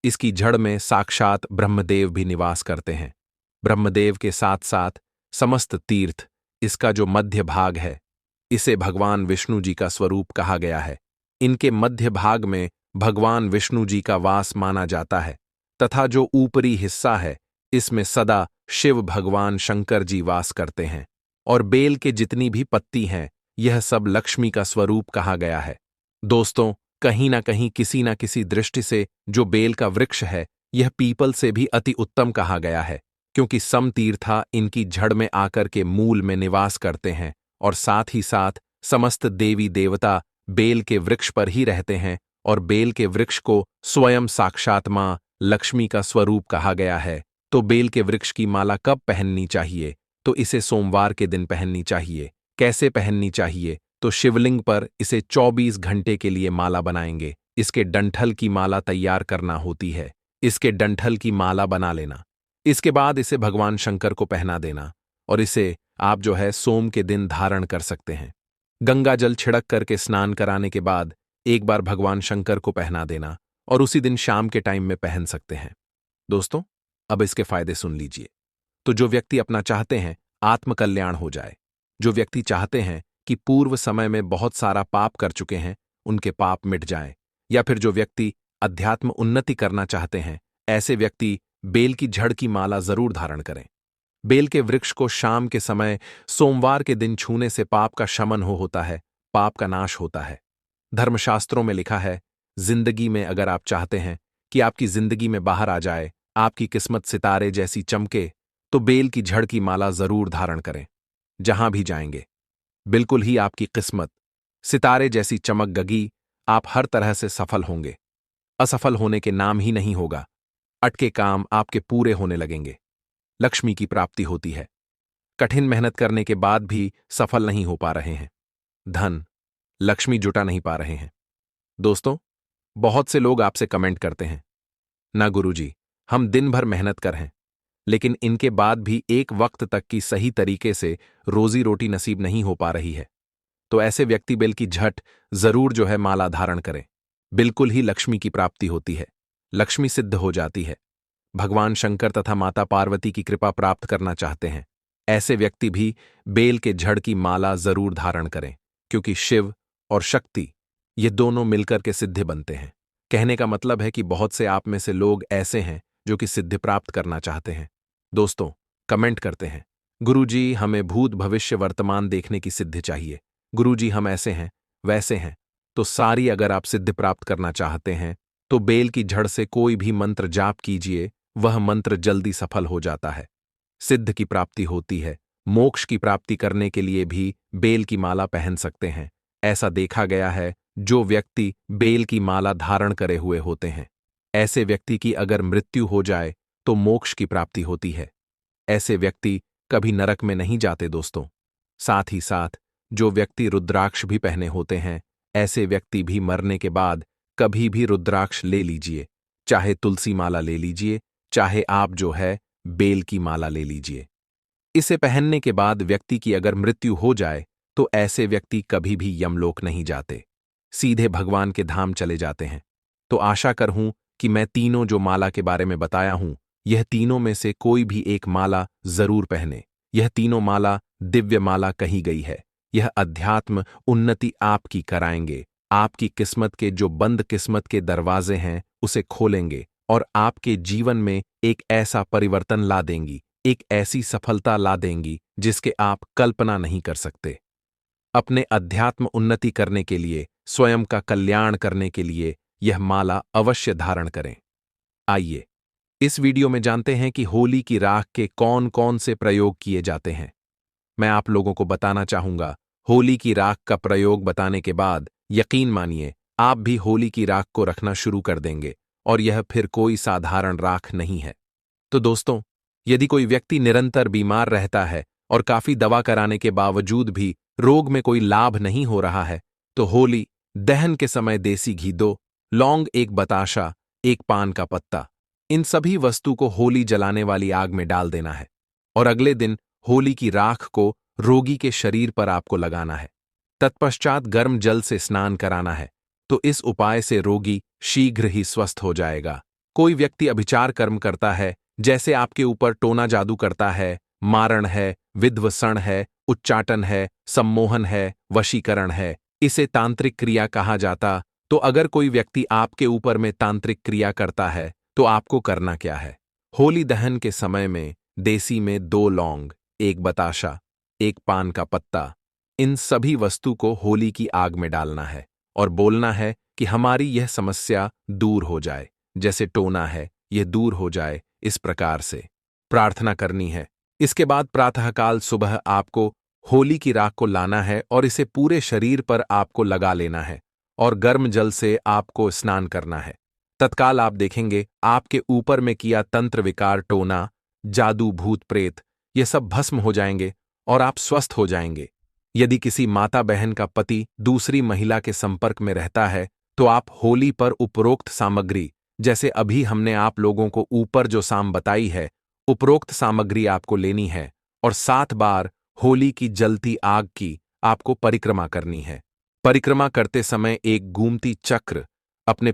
इसकी जड़ में साक्षात ब्रह्मदेव भी निवास करते हैं। ब्रह्मदेव के साथ साथ समस्त तीर्थ, इसका जो मध्य भाग है, इसे भगवान विष्णु जी का स्वरूप कहा गया है। इनके मध्य भाग में भगवान विष्णु जी का वास माना जाता है तथा जो ऊपरी हिस्सा है, इसमें सदा शिव भगवान शंकर जी वास करते हैं। और बेल के जितनी भी पत्ती हैं, यह सब लक्ष्मी का स्वरूप कहा गया है। दोस्तों, कहीं ना कहीं किसी ना किसी दृष्टि से जो बेल का वृक्ष है, यह पीपल से भी अति उत्तम कहा गया है, क्योंकि समतीर्था इनकी जड़ में आकर के मूल में निवास करते हैं और साथ ही साथ समस्त देवी देवता बेल के वृक्ष पर ही रहते हैं। और बेल के वृक्ष को स्वयं साक्षात मां लक्ष्मी का स्वरूप कहा गया है। तो बेल के वृक्ष की माला कब पहननी चाहिए? तो इसे सोमवार के दिन पहननी चाहिए। कैसे पहननी चाहिए? तो शिवलिंग पर इसे 24 घंटे के लिए माला बनाएंगे। इसके डंठल की माला तैयार करना होती है। इसके डंठल की माला बना लेना। इसके बाद इसे भगवान शंकर को पहना देना और इसे आप जो है सोम के दिन धारण कर सकते हैं। गंगा जल छिड़क करके स्नान कराने के बाद एक बार भगवान शंकर को पहना देना और उसी दिन शाम के टाइम में पहन सकते हैं। दोस्तों, अब इसके फायदे सुन लीजिए। तो जो व्यक्ति अपना चाहते हैं आत्मकल्याण हो जाए, जो व्यक्ति चाहते हैं कि पूर्व समय में बहुत सारा पाप कर चुके हैं, उनके पाप मिट जाएं, या फिर जो व्यक्ति अध्यात्म उन्नति करना चाहते हैं, ऐसे व्यक्ति बेल की जड़ की माला जरूर धारण करें। बेल के वृक्ष को शाम के समय सोमवार के दिन छूने से पाप का शमन होता है, पाप का नाश होता है। धर्मशास्त्रों में लिखा है, जिंदगी में अगर आप चाहते हैं कि आपकी जिंदगी में बाहर आ जाए, आपकी किस्मत सितारे जैसी चमके, तो बेल की जड़ की माला जरूर धारण करें। जहां भी जाएंगे बिल्कुल ही आपकी किस्मत सितारे जैसी चमकगी, आप हर तरह से सफल होंगे। असफल होने के नाम ही नहीं होगा। अटके काम आपके पूरे होने लगेंगे। लक्ष्मी की प्राप्ति होती है। कठिन मेहनत करने के बाद भी सफल नहीं हो पा रहे हैं, धन लक्ष्मी जुटा नहीं पा रहे हैं। दोस्तों, बहुत से लोग आपसे कमेंट करते हैं, ना गुरुजी, हम दिन भर मेहनत कर हैं, लेकिन इनके बाद भी एक वक्त तक की सही तरीके से रोजी रोटी नसीब नहीं हो पा रही है। तो ऐसे व्यक्ति बेल की झट जरूर जो है माला धारण करें। बिल्कुल ही लक्ष्मी की प्राप्ति होती है, लक्ष्मी सिद्ध हो जाती है। भगवान शंकर तथा माता पार्वती की कृपा प्राप्त करना चाहते हैं, ऐसे व्यक्ति भी बेल के जड़ की माला जरूर धारण करें, क्योंकि शिव और शक्ति ये दोनों मिलकर के सिद्धि बनते हैं। कहने का मतलब है कि बहुत से आप में से लोग ऐसे हैं जो कि सिद्धि प्राप्त करना चाहते हैं। दोस्तों, कमेंट करते हैं, गुरुजी हमें भूत भविष्य वर्तमान देखने की सिद्धि चाहिए, गुरुजी हम ऐसे हैं वैसे हैं। तो सारी अगर आप सिद्धि प्राप्त करना चाहते हैं तो बेल की जड़ से कोई भी मंत्र जाप कीजिए, वह मंत्र जल्दी सफल हो जाता है, सिद्ध की प्राप्ति होती है। मोक्ष की प्राप्ति करने के लिए भी बेल की माला पहन सकते हैं। ऐसा देखा गया है, जो व्यक्ति बेल की माला धारण करे हुए होते हैं, ऐसे व्यक्ति की अगर मृत्यु हो जाए तो मोक्ष की प्राप्ति होती है। ऐसे व्यक्ति कभी नरक में नहीं जाते। दोस्तों, साथ ही साथ जो व्यक्ति रुद्राक्ष भी पहने होते हैं, ऐसे व्यक्ति भी मरने के बाद कभी भी रुद्राक्ष ले लीजिए, चाहे तुलसी माला ले लीजिए, चाहे आप जो है बेल की माला ले लीजिए। इसे पहनने के बाद व्यक्ति की अगर मृत्यु हो जाए तो ऐसे व्यक्ति कभी भी यमलोक नहीं जाते, सीधे भगवान के धाम चले जाते हैं। तो आशा कर हूं कि मैं तीनों जो माला के बारे में बताया हूं, यह तीनों में से कोई भी एक माला जरूर पहने। यह तीनों माला दिव्य माला कही गई है। यह अध्यात्म उन्नति आपकी कराएंगे। आपकी किस्मत के जो बंद किस्मत के दरवाजे हैं उसे खोलेंगे और आपके जीवन में एक ऐसा परिवर्तन ला देंगी, एक ऐसी सफलता ला देंगी जिसके आप कल्पना नहीं कर सकते। अपने अध्यात्म उन्नति करने के लिए, स्वयं का कल्याण करने के लिए यह माला अवश्य धारण करें। आइए इस वीडियो में जानते हैं कि होली की राख के कौन कौन से प्रयोग किए जाते हैं। मैं आप लोगों को बताना चाहूंगा, होली की राख का प्रयोग बताने के बाद यकीन मानिए आप भी होली की राख को रखना शुरू कर देंगे और यह फिर कोई साधारण राख नहीं है। तो दोस्तों, यदि कोई व्यक्ति निरंतर बीमार रहता है और काफी दवा कराने के बावजूद भी रोग में कोई लाभ नहीं हो रहा है, तो होली दहन के समय देसी घी 2 लौंग, 1 बताशा, 1 पान का पत्ता, इन सभी वस्तु को होली जलाने वाली आग में डाल देना है और अगले दिन होली की राख को रोगी के शरीर पर आपको लगाना है। तत्पश्चात गर्म जल से स्नान कराना है, तो इस उपाय से रोगी शीघ्र ही स्वस्थ हो जाएगा। कोई व्यक्ति अभिचार कर्म करता है, जैसे आपके ऊपर टोना जादू करता है, मारण है, विध्वसण है, उच्चाटन है, सम्मोहन है, वशीकरण है, इसे तांत्रिक क्रिया कहा जाता। तो अगर कोई व्यक्ति आपके ऊपर में तांत्रिक क्रिया करता है तो आपको करना क्या है? होली दहन के समय में देसी में 2 लौंग, 1 बताशा, 1 पान का पत्ता, इन सभी वस्तु को होली की आग में डालना है और बोलना है कि हमारी यह समस्या दूर हो जाए, जैसे टोना है यह दूर हो जाए, इस प्रकार से प्रार्थना करनी है। इसके बाद प्रातःकाल सुबह आपको होली की राख को लाना है और इसे पूरे शरीर पर आपको लगा लेना है और गर्म जल से आपको स्नान करना है। तत्काल आप देखेंगे आपके ऊपर में किया तंत्र विकार, टोना, जादू, भूत प्रेत, ये सब भस्म हो जाएंगे और आप स्वस्थ हो जाएंगे। यदि किसी माता बहन का पति दूसरी महिला के संपर्क में रहता है तो आप होली पर उपरोक्त सामग्री, जैसे अभी हमने आप लोगों को ऊपर जो साम बताई है, उपरोक्त सामग्री आपको लेनी है और 7 बार होली की जलती आग की आपको परिक्रमा करनी है। परिक्रमा करते समय एक घूमती चक्र अपने